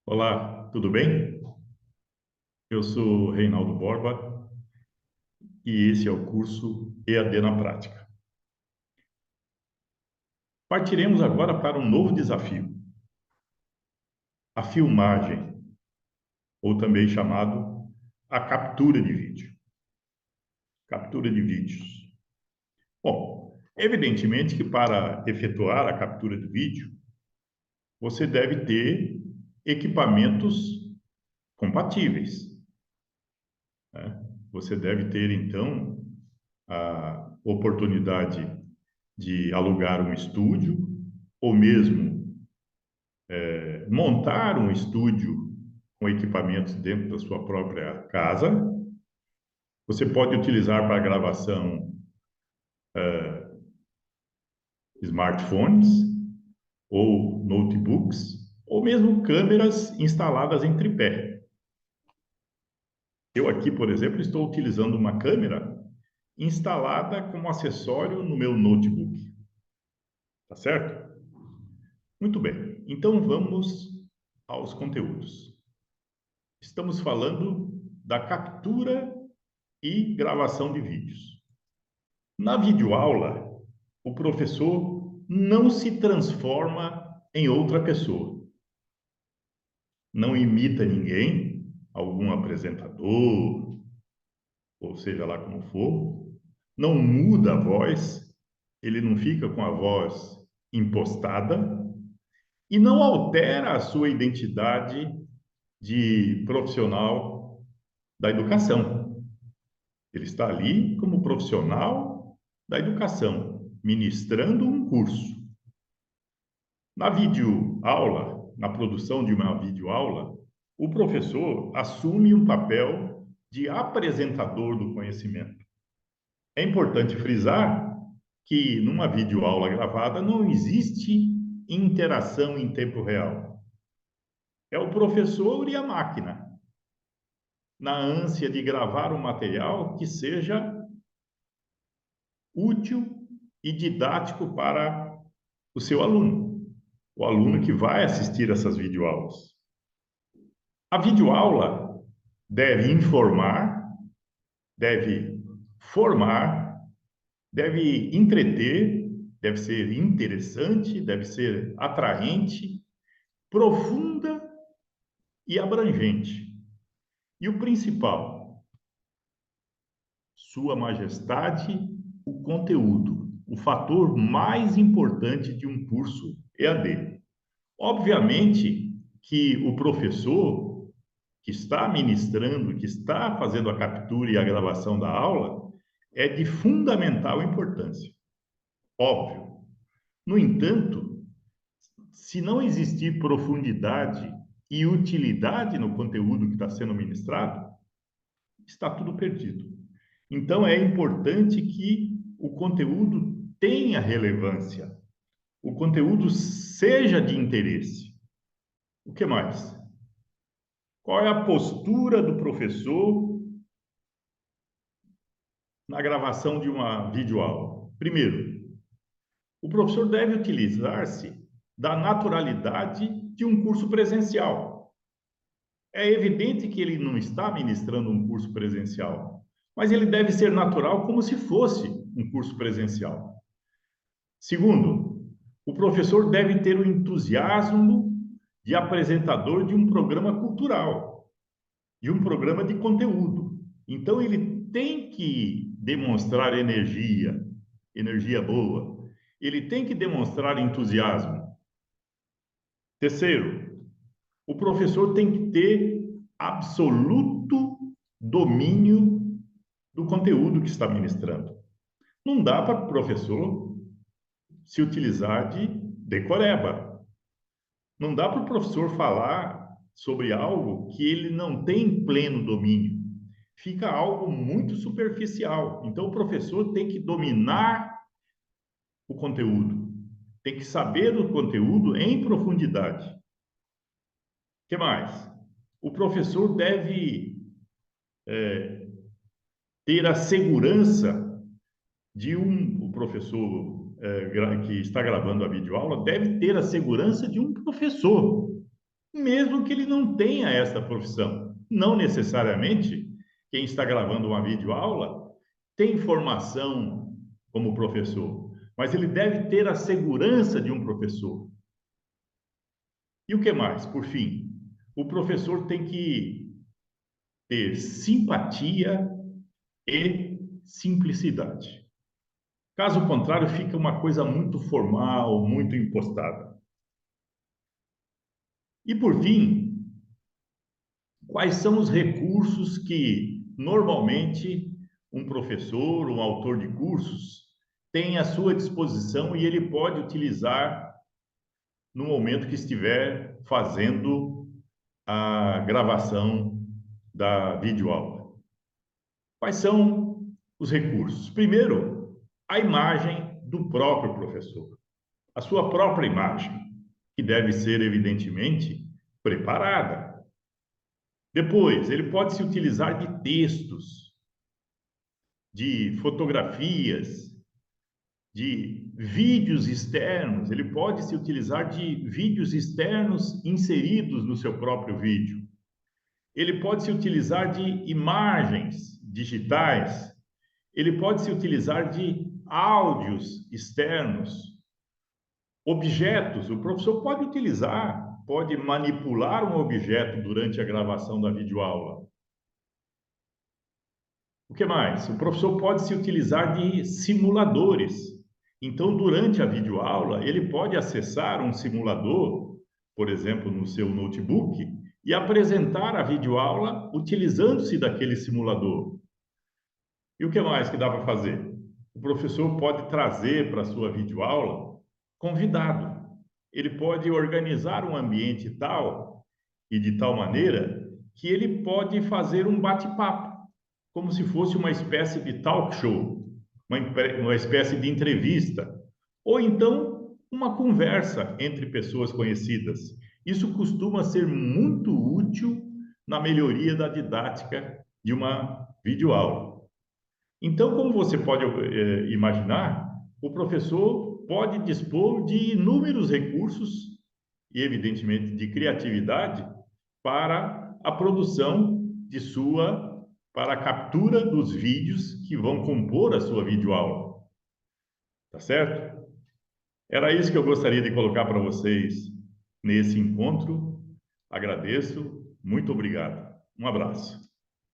Olá, tudo bem? Eu sou Reinaldo Borba e esse é o curso EAD na Prática. Partiremos agora para um novo desafio, a filmagem, ou também chamado a captura de vídeo. Captura de vídeos. Bom, evidentemente que para efetuar a captura de vídeo, você deve ter equipamentos compatíveis, né? Você deve ter, então, a oportunidade de alugar um estúdio ou mesmo montar um estúdio com equipamentos dentro da sua própria casa. Você pode utilizar para gravação smartphones ou notebooks ou mesmo câmeras instaladas em tripé. Eu aqui, por exemplo, estou utilizando uma câmera instalada como acessório no meu notebook. Tá certo? Muito bem. Então vamos aos conteúdos. Estamos falando da captura e gravação de vídeos. Na videoaula, o professor não se transforma em outra pessoa. Não imita ninguém, algum apresentador, ou seja lá como for. Não muda a voz, ele não fica com a voz impostada e não altera a sua identidade de profissional da educação. Ele está ali como profissional da educação, ministrando um curso. Na videoaula, na produção de uma videoaula, o professor assume um papel de apresentador do conhecimento. É importante frisar que numa videoaula gravada não existe interação em tempo real. É o professor e a máquina, na ânsia de gravar um material que seja útil e didático para o seu aluno, o aluno que vai assistir essas videoaulas. A videoaula deve informar, deve formar, deve entreter, deve ser interessante, deve ser atraente, profunda e abrangente. E o principal, Sua Majestade, o conteúdo, o fator mais importante de um curso EAD. Obviamente que o professor que está ministrando, que está fazendo a captura e a gravação da aula, é de fundamental importância. Óbvio. No entanto, se não existir profundidade e utilidade no conteúdo que está sendo ministrado, está tudo perdido. Então, é importante que o conteúdo tenha relevância, o conteúdo seja de interesse. O que mais? Qual é a postura do professor na gravação de uma videoaula? Primeiro, o professor deve utilizar-se da naturalidade de um curso presencial. É evidente que ele não está ministrando um curso presencial, mas ele deve ser natural como se fosse um curso presencial. Segundo, o professor deve ter o entusiasmo de apresentador de um programa cultural, de um programa de conteúdo. Então, ele tem que demonstrar energia, energia boa. Ele tem que demonstrar entusiasmo. Terceiro, o professor tem que ter absoluto domínio do conteúdo que está ministrando. Não dá para o professor se utilizar de decoreba. Não dá para o professor falar sobre algo que ele não tem pleno domínio. Fica algo muito superficial. Então, o professor tem que dominar o conteúdo, tem que saber o conteúdo em profundidade. O que mais? O professor deve ter a segurança o professor que está gravando a videoaula deve ter a segurança de um professor. mesmo que ele não tenha essa profissão. Não necessariamente quem está gravando uma videoaula tem formação como professor, mas ele deve ter a segurança de um professor. E o que mais? Por fim, o professor tem que ter simpatia e simplicidade. Caso contrário, fica uma coisa muito formal, muito impostada. E por fim, quais são os recursos que normalmente um professor, um autor de cursos tem à sua disposição e ele pode utilizar no momento que estiver fazendo a gravação da videoaula? Quais são os recursos? Primeiro, a imagem do próprio professor, a sua própria imagem, que deve ser, evidentemente, preparada. Depois, ele pode se utilizar de textos, de fotografias, de vídeos externos, ele pode se utilizar de vídeos externos inseridos no seu próprio vídeo. Ele pode se utilizar de imagens digitais, ele pode se utilizar de áudios externos, objetos. O professor pode utilizar, pode manipular um objeto durante a gravação da videoaula. O que mais? O professor pode se utilizar de simuladores. Então, durante a videoaula, ele pode acessar um simulador, por exemplo, no seu notebook, e apresentar a videoaula utilizando-se daquele simulador. E o que mais que dá para fazer? O professor pode trazer para a sua videoaula convidado. Ele pode organizar um ambiente tal e de tal maneira que ele pode fazer um bate-papo, como se fosse uma espécie de talk show, uma espécie de entrevista, ou então uma conversa entre pessoas conhecidas. Isso costuma ser muito útil na melhoria da didática de uma videoaula. Então, como você pode imaginar, o professor pode dispor de inúmeros recursos e, evidentemente, de criatividade para a produção de para a captura dos vídeos que vão compor a sua videoaula. Tá certo? Era isso que eu gostaria de colocar para vocês nesse encontro. Agradeço, muito obrigado. Um abraço.